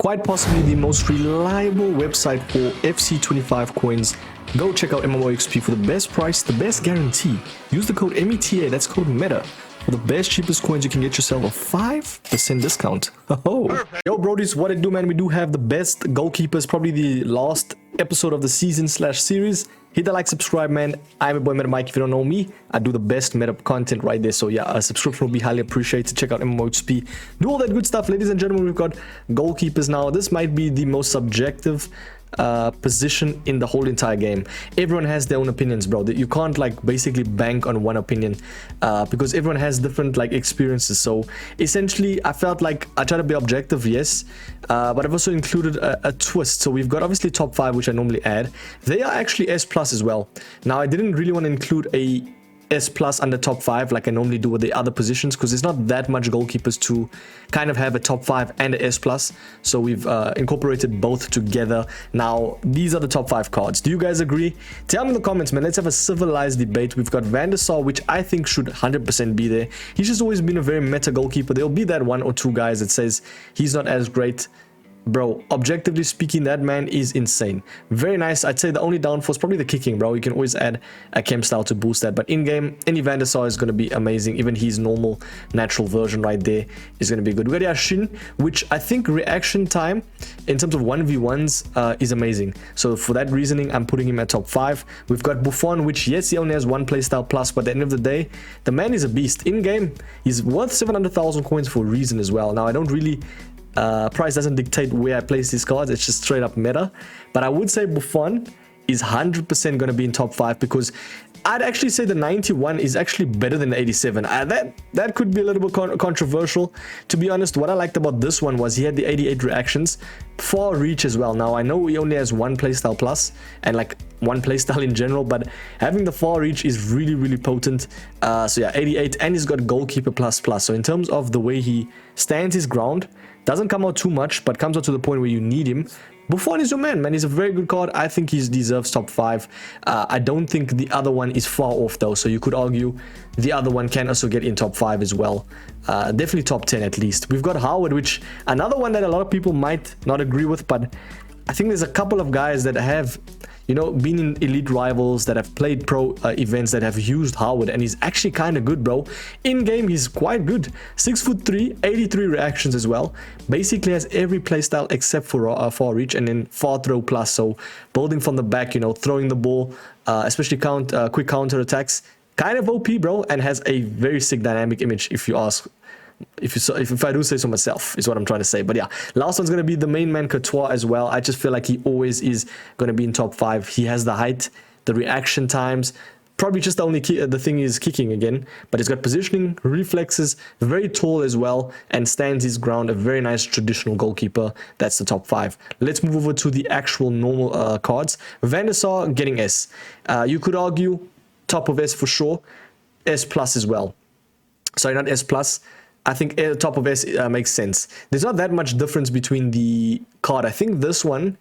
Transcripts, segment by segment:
quite possibly the most reliable website for FC25 coins. Go check out MMOXP for the best price, the best guarantee. Use the code META, that's code META, for the best cheapest coins. You can get yourself a 5% discount. Oh, yo brodies, what it do, man? We do have the best goalkeepers, probably the last episode of the season / series. Hit the like, subscribe, man. I'm your boy MetaMike. If you don't know me, I do the best meta content right there. So yeah, a subscription will be highly appreciated. Check out MMOXP. Do all that good stuff. Ladies and gentlemen, we've got goalkeepers now. This might be the most subjective position in the whole entire game. Everyone has their own opinions, bro. You can't like basically bank on one opinion because everyone has different like experiences. So essentially I felt like I try to be objective, yes, but I've also included a twist. So we've got obviously top 5, which I normally add. They are actually S+ as well. Now I didn't really want to include a S+ under top 5 like I normally do with the other positions, because there's not that much goalkeepers to kind of have a top 5 and a S+. So we've incorporated both together. Now these are the top 5 cards. Do you guys agree? Tell me in the comments, man. Let's have a civilized debate. We've got Van der Sar, which I think should 100% be there. He's just always been a very meta goalkeeper. There'll be that 1 or 2 guys that says he's not as great. Bro, objectively speaking, that man is insane. Very nice. I'd say the only downfall is probably the kicking, bro. You can always add a chem style to boost that, but in game, any Van der Sar is going to be amazing. Even his normal natural version right there is going to be good. We got Yashin, which I think reaction time in terms of 1v1s is amazing. So for that reasoning, I'm putting him at top 5. We've got Buffon, which yes, he only has 1 playstyle plus, but at the end of the day, the man is a beast. In game, he's worth 700,000 coins for a reason as well. Now I don't really price doesn't dictate where I place these cards. It's just straight up meta, but I would say Buffon is 100% going to be in top 5, because I'd actually say the 91 is actually better than the 87. That could be a little bit controversial, to be honest. What I liked about this one was he had the 88 reactions, far reach as well. Now I know he only has 1 playstyle plus and like 1 playstyle in general, but having the far reach is really potent. So yeah, 88, and he's got goalkeeper plus. So in terms of the way he stands his ground, doesn't come out too much, but comes out to the point where you need him. Buffon is your man. He's a very good card. I think he deserves top 5. I don't think the other one is far off though, so you could argue the other one can also get in top 5 as well. Definitely top 10 at least. We've got Howard, which another one that a lot of people might not agree with, but I think there's a couple of guys that have, you know, been in elite rivals, that have played pro events, that have used Howard, and he's actually kind of good, bro. In game, he's quite good. 6'3", 83 reactions as well. Basically has every playstyle except for far reach, and then far throw plus. So building from the back, you know, throwing the ball, especially quick counter attacks. Kind of OP, bro, and has a very sick dynamic image, if you ask. If I do say so myself, is what I'm trying to say. But yeah, last one's going to be the main man, Courtois, as well. I just feel like he always is going to be in top 5. He has the height, the reaction times. Probably just the only the thing is kicking again, but he's got positioning, reflexes, very tall as well, and stands his ground. A very nice traditional goalkeeper. That's the top 5. Let's move over to the actual normal cards. Van der Sar getting S. You could argue top of S for sure. S+ as well. Sorry, not S+. I think top of S makes sense. There's not that much difference between the card. I think this one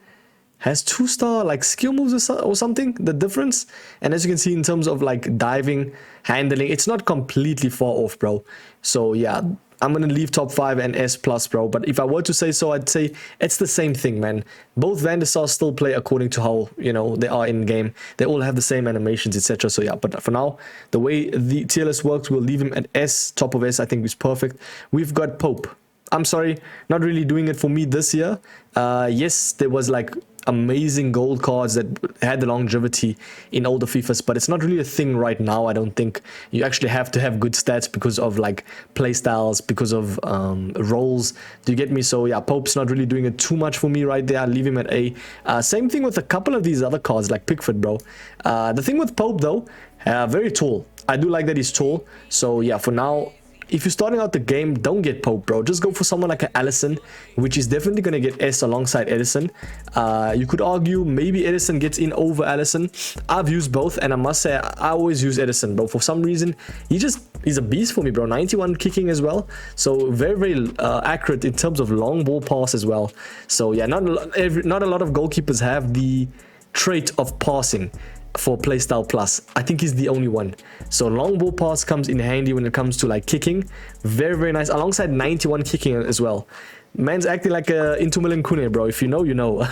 has 2-star like skill moves or something, the difference. And as you can see, in terms of like diving, handling, it's not completely far off, bro. So yeah, I'm going to leave top 5 and S+, bro. But if I were to say so, I'd say it's the same thing, man. Both Van der Sar still play according to how, you know, they are in game. They all have the same animations, etc. So yeah, but for now, the way the tier list works, we'll leave him at S. Top of S, I think, is perfect. We've got Pope. I'm sorry, not really doing it for me this year. Yes, there was like amazing gold cards that had the longevity in older FIFAs, but it's not really a thing right now. I don't think you actually have to have good stats because of like play styles, because of roles. Do you get me? So yeah, Pope's not really doing it too much for me right there. I'll leave him at A. Same thing with a couple of these other cards like Pickford, bro. The thing with Pope though, very tall. I do like that he's tall. So yeah, for now, if you're starting out the game, don't get Pope, bro. Just go for someone like an Alisson, which is definitely going to get S alongside Edison. You could argue maybe Edison gets in over Alisson. I've used both, and I must say I always use Edison, bro. For some reason, he's a beast for me, bro. 91 kicking as well. So very accurate in terms of long ball pass as well. So yeah, not a lot of goalkeepers have the trait of passing for playstyle plus. I think he's the only one. So long ball pass comes in handy when it comes to like kicking. Very nice, alongside 91 kicking as well. Man's acting like a Inter Milan Kune, bro. If you know, you know.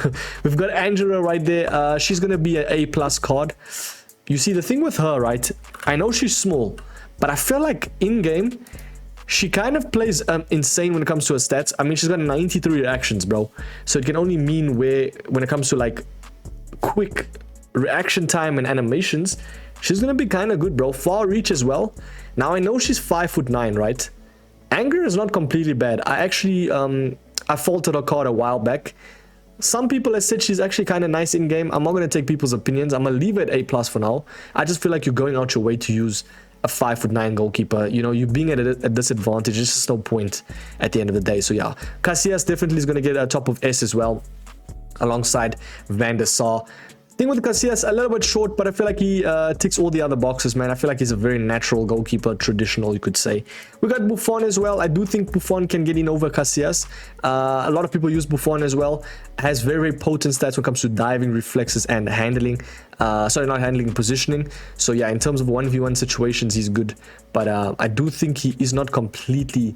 We've got Angela right there. She's going to be an A+ card. You see, the thing with her, right? I know she's small, but I feel like in-game, she kind of plays insane when it comes to her stats. I mean, she's got 93 reactions, bro. So it can only mean when it comes to like quick reaction time and animations, she's going to be kind of good, bro. Far reach as well. Now, I know she's 5'9", right? Anger is not completely bad. I actually, I faulted her card a while back. Some people have said she's actually kind of nice in game. I'm not going to take people's opinions. I'm going to leave it at A+ for now. I just feel like you're going out your way to use a 5'9" goalkeeper. You know, you being at a disadvantage, there's just no point at the end of the day. So yeah, Casillas definitely is going to get a top of S as well, alongside Van der Sar. Thing with Casillas, a little bit short, but I feel like he ticks all the other boxes, man. I feel like he's a very natural goalkeeper, traditional, you could say. We got Buffon as well. I do think Buffon can get in over Casillas. A lot of people use Buffon as well. Has very, very potent stats when it comes to diving, reflexes, and handling. Sorry, not handling, positioning. So yeah, in terms of 1v1 situations, he's good. But I do think he is not completely,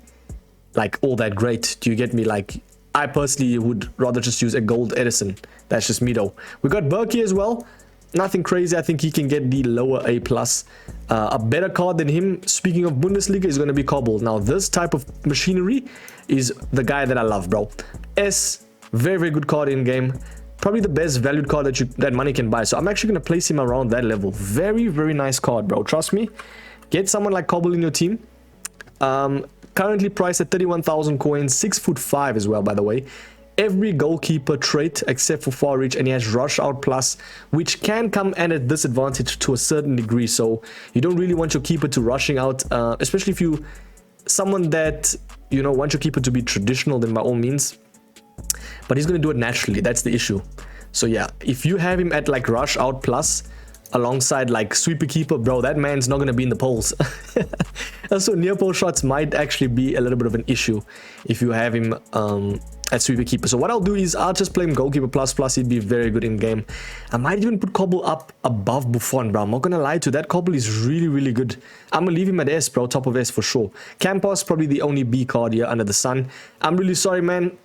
like, all that great. Do you get me? Like, I personally would rather just use a gold Edison. That's just me though. We got Berkey as well. Nothing crazy. I think he can get the lower A+. A better card than him, speaking of Bundesliga, is going to be Kobel. Now, this type of machinery is the guy that I love, bro. S, very, very good card in game. Probably the best valued card that money can buy. So I'm actually going to place him around that level. Very, very nice card, bro. Trust me. Get someone like Kobel in your team. Currently priced at 31,000 coins, 6'5" as well, by the way. Every goalkeeper trait except for far reach, and he has rush out plus, which can come at a disadvantage to a certain degree. So you don't really want your keeper to rushing out, especially if you someone that, you know, want your keeper to be traditional, then by all means. But he's going to do it naturally. That's the issue. So yeah, if you have him at like rush out plus alongside like sweeper keeper, bro, that man's not going to be in the polls. Also, near pole shots might actually be a little bit of an issue if you have him at sweeper keeper. So what I'll do is I'll just play him goalkeeper plus. He'd be very good in game. I might even put Kobel up above Buffon, bro. I'm not gonna lie to you, that Kobel is really, really good. I'm gonna leave him at S, bro, top of S for sure. Campos, probably the only B card here under the sun. I'm really sorry, man.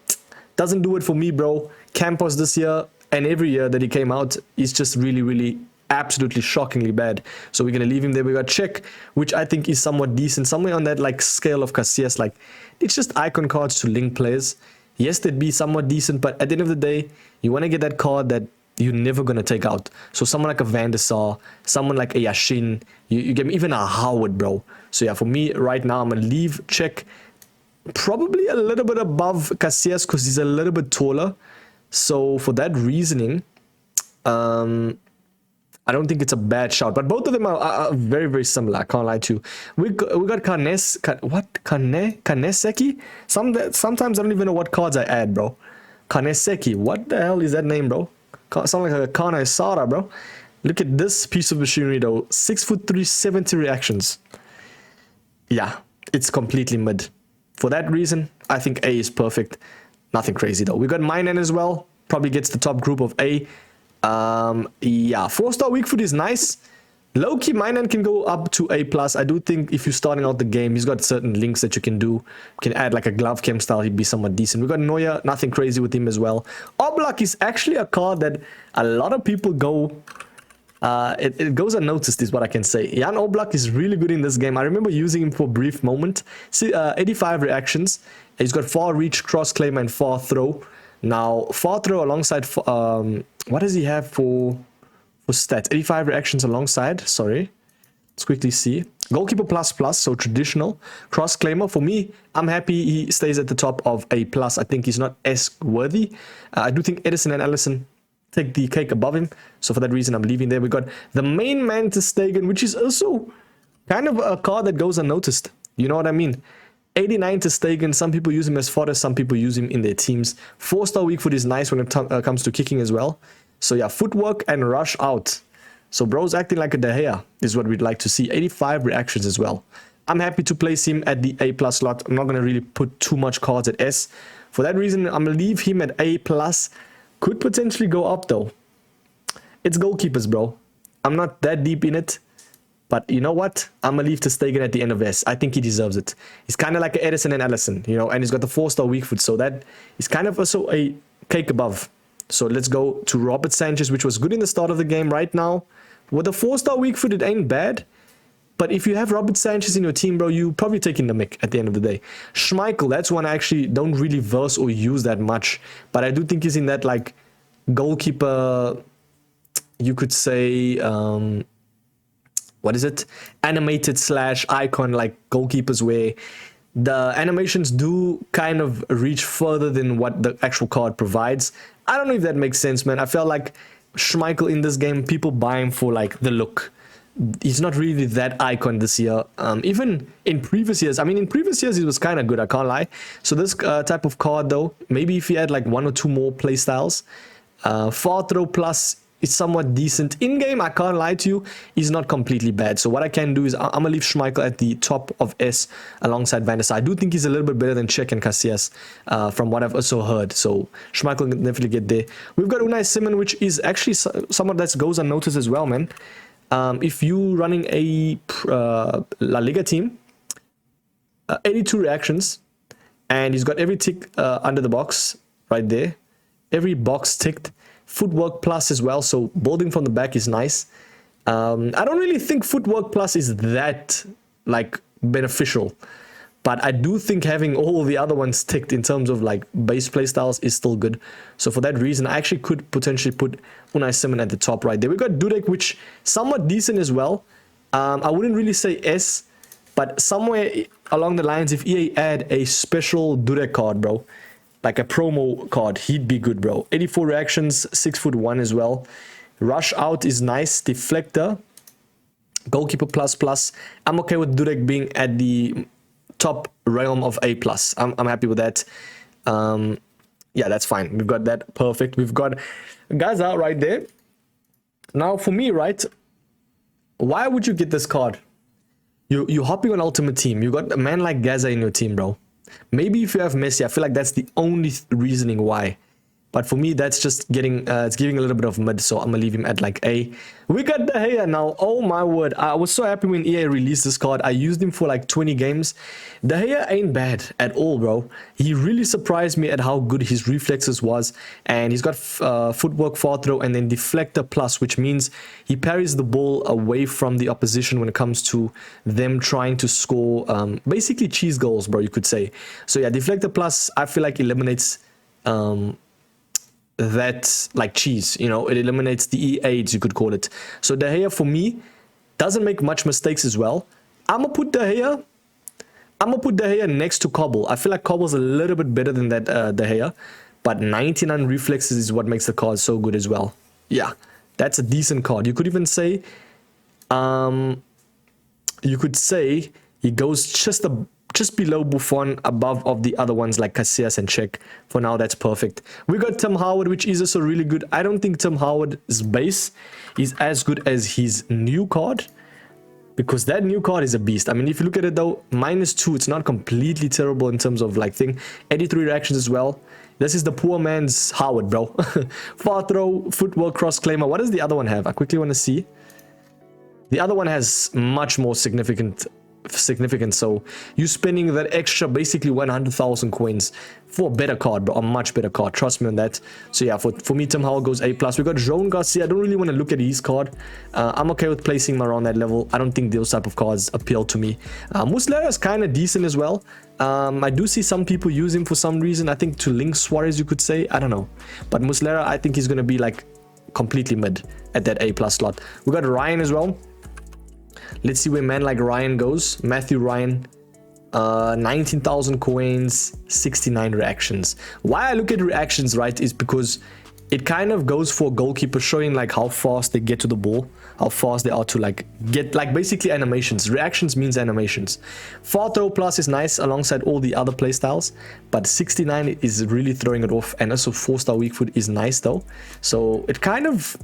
Doesn't do it for me, bro. Campos this year and every year that he came out is just really, really absolutely shockingly bad. So we're gonna leave him there. We got Cech, which I think is somewhat decent, somewhere on that like scale of Casillas. Like, it's just icon cards to link players. Yes, they'd be somewhat decent, but at the end of the day, you want to get that card that you're never gonna take out. So someone like a Van der Sar, someone like a Yashin, you get me, even a Howard, bro. So yeah, for me right now, I'm gonna leave Cech probably a little bit above Casillas because he's a little bit taller. So for that reasoning, I don't think it's a bad shout, but both of them are very, very similar. I can't lie to you. We got Kaneseki? Sometimes I don't even know what cards I add, bro. Kaneseki. What the hell is that name, bro? Sound like a Kanesara, bro. Look at this piece of machinery, though. 6'3", 70 reactions. Yeah, it's completely mid. For that reason, I think A is perfect. Nothing crazy, though. We got Maignan as well. Probably gets the top group of A. Yeah, 4-star weak foot is nice. Low-key, Maignan can go up to A+. I do think if you're starting out the game, he's got certain links that you can do. You can add like a glove cam style, he'd be somewhat decent. We got Neuer, nothing crazy with him as well. Oblak is actually a card that a lot of people go... it goes unnoticed is what I can say. Jan Oblak is really good in this game. I remember using him for a brief moment. See, 85 reactions. He's got far reach, cross claim, and far throw. Now, far throw alongside... what does he have for stats? 85 reactions alongside. Sorry. Let's quickly see. Goalkeeper plus, so traditional. Cross claimer. For me, I'm happy he stays at the top of A+. I think he's not S worthy. I do think Edison and Allison take the cake above him. So for that reason, I'm leaving there. We got the main man, Ter Stegen, which is also kind of a card that goes unnoticed. You know what I mean? 89 Ter Stegen. Some people use him as fodder. Some people use him in their teams. 4-star weak foot is nice when it comes to kicking as well. So yeah, footwork and rush out. So bro's acting like a De Gea is what we'd like to see. 85 reactions as well. I'm happy to place him at the A+ slot. I'm not going to really put too much cards at S. For that reason, I'm going to leave him at A+. Could potentially go up though. It's goalkeepers, bro. I'm not that deep in it. But you know what? I'm gonna leave Ter Stegen at the end of S. I think he deserves it. He's kind of like an Edison and Allison, you know, and he's got the 4-star weak foot, so that is kind of also a cake above. So let's go to Robert Sanchez, which was good in the start of the game. Right now, with a 4-star weak foot, it ain't bad. But if you have Robert Sanchez in your team, bro, you probably taking the mick at the end of the day. Schmeichel, that's one I actually don't really verse or use that much. But I do think he's in that, like, goalkeeper, you could say, what is it? Animated / icon, like goalkeepers, where the animations do kind of reach further than what the actual card provides. I don't know if that makes sense, man. I felt like Schmeichel in this game, people buy him for like the look. He's not really that icon this year. Even in previous years, I mean, in previous years, he was kind of good, I can't lie. So this type of card, though, maybe if he had like 1 or 2 more play styles, far throw plus is somewhat decent. In-game, I can't lie to you, he's not completely bad. So what I can do is I'm going to leave Schmeichel at the top of S alongside Van der Sar. I do think he's a little bit better than Cech and Casillas from what I've also heard. So Schmeichel can definitely get there. We've got Unai Simon, which is actually someone that goes unnoticed as well, man. If you running a La Liga team, 82 reactions, and he's got every tick under the box right there. Every box ticked. Footwork plus as well, so building from the back is nice. I don't really think footwork plus is that like beneficial, but I do think having all the other ones ticked in terms of like base play styles is still good. So for that reason, I actually could potentially put Unai Simon at the top right there. We got Dudek, which somewhat decent as well. I wouldn't really say S, but somewhere along the lines, if EA add a special Dudek card, bro, like a promo card, he'd be good, bro. 84 reactions, 6'1" as well. Rush out is nice. Deflector, goalkeeper plus. I'm okay with Dudek being at the top realm of A+. I'm happy with that. Yeah, that's fine. We've got that perfect. We've got Gaza right there. Now for me, right, why would you get this card? You're hopping on Ultimate Team. You got a man like Gaza in your team, bro. Maybe if you have Messi, I feel like that's the only reasoning why. But for me, that's just getting, it's giving a little bit of mid, so I'm going to leave him at like A. We got De Gea now. Oh my word. I was so happy when EA released this card. I used him for like 20 games. De Gea ain't bad at all, bro. He really surprised me at how good his reflexes was. And he's got footwork, far throw, and then deflector plus, which means he parries the ball away from the opposition when it comes to them trying to score basically cheese goals, bro, you could say. So yeah, deflector plus, I feel like eliminates that like cheese, you know, it eliminates the E8s, you could call it. So De Gea for me doesn't make much mistakes as well. I'm gonna put De Gea next to Kobel. I feel like Kobel's a little bit better than that De Gea, but 99 reflexes is what makes the card so good as well. Yeah, that's a decent card. You could even say he goes just below Buffon, above of the other ones like Casillas and Cech. For now, that's perfect. We got Tim Howard, which is also really good. I don't think Tim Howard's base is as good as his new card, because that new card is a beast. I mean, if you look at it though, -2, it's not completely terrible in terms of like thing. 83 reactions as well. This is the poor man's Howard, bro. Far throw, footwork, cross claimer. What does the other one have? I quickly want to see. The other one has much more significant, so you spending that extra basically 100,000 coins for a better card, bro, a much better card, trust me on that. So yeah, for me, Tim Howard goes A+. We got Joan Garcia. I don't really want to look at his card. I'm okay with placing him around that level. I don't think those type of cards appeal to me. Muslera is kind of decent as well. I do see some people use him for some reason. I think to link Suarez, you could say. I don't know, but Muslera, I think he's going to be like completely mid at that A+ slot. We got Ryan as well. Let's see where man like Ryan goes. Matthew Ryan, 19,000 coins, 69 reactions. Why I look at reactions, right, is because it kind of goes for goalkeepers, showing like how fast they get to the ball, how fast they are to like get like basically animations. Reactions means animations. Far throw plus is nice alongside all the other play styles, but 69 is really throwing it off, and also 4-star weak foot is nice though. So it kind of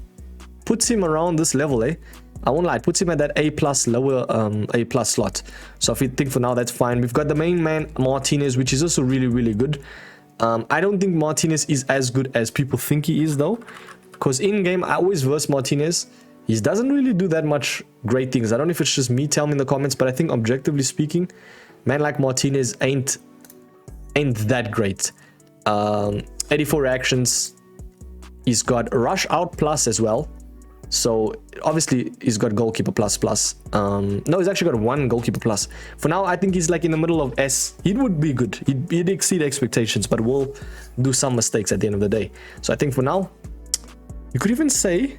puts him around this level, eh? I won't lie, it puts him at that A+, lower A+ slot. So if you think for now, that's fine. We've got the main man, Martinez, which is also really, really good. I don't think Martinez is as good as people think he is, though. Because in-game, I always verse Martinez. He doesn't really do that much great things. I don't know if it's just me, tell me in the comments, but I think objectively speaking, man like Martinez ain't that great. 84 reactions. He's got rush out plus as well. So obviously he's got goalkeeper plus. No, he's actually got 1 goalkeeper plus. For now, I think he's like in the middle of S. He would be good. He'd exceed expectations, but will do some mistakes at the end of the day. So I think for now, you could even say,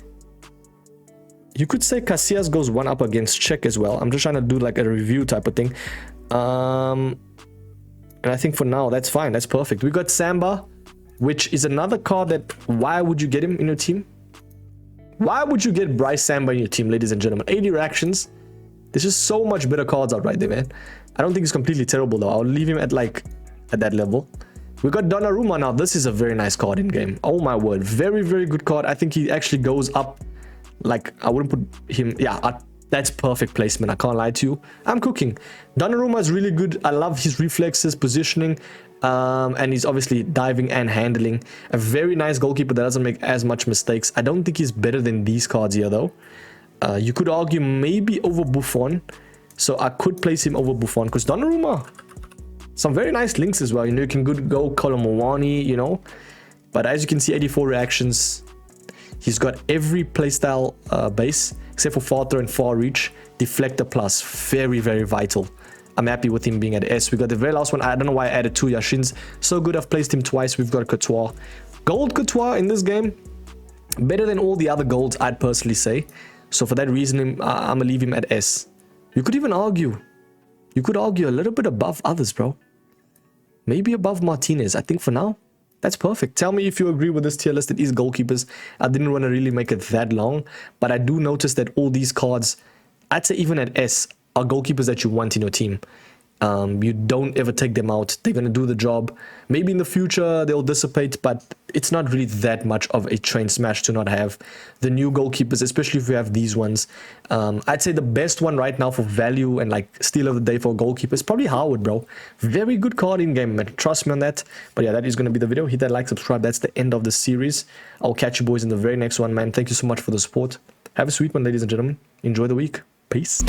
Casillas goes 1 up against Cech as well. I'm just trying to do like a review type of thing. And I think for now, that's fine. That's perfect. We got Samba, which is another card that, why would you get him in your team? Why would you get Bryce Samba in your team, ladies and gentlemen? 80 reactions. There's just so much better cards out right there, man. I don't think he's completely terrible, though. I'll leave him at that level. We got Donnarumma now. This is a very nice card in game. Oh, my word. Very, very good card. I think he actually goes up. Like, I wouldn't put him... Yeah, that's perfect placement. I can't lie to you. I'm cooking. Donnarumma is really good. I love his reflexes, positioning. And he's obviously diving and handling. A very nice goalkeeper that doesn't make as much mistakes. I don't think he's better than these cards here, though. You could argue maybe over Buffon. So I could place him over Buffon. Because Donnarumma, some very nice links as well. You know, you can go Colomwani, you know. But as you can see, 84 reactions. He's got every playstyle base. Except for far throw and far reach. Deflector plus. Very, very vital. I'm happy with him being at S. We got the very last one. I don't know why I added 2 Yashins. So good, I've placed him twice. We've got Courtois. Gold Courtois in this game. Better than all the other golds, I'd personally say. So for that reason, I'm going to leave him at S. You could even argue. You could argue a little bit above others, bro. Maybe above Martinez. I think for now, that's perfect. Tell me if you agree with this tier list. It is goalkeepers. I didn't want to really make it that long. But I do notice that all these cards, I'd say even at S, are goalkeepers that you want in your team. You don't ever take them out. They're going to do the job. Maybe in the future they'll dissipate, but it's not really that much of a train smash to not have the new goalkeepers, especially if you have these ones. I'd say the best one right now for value and like steal of the day for a goalkeeper is probably Howard, bro. Very good card in game, man. Trust me on that. But yeah, that is going to be the video. Hit that like, subscribe. That's the end of the series. I'll catch you boys in the very next one, man. Thank you so much for the support. Have a sweet one, ladies and gentlemen. Enjoy the week. Peace.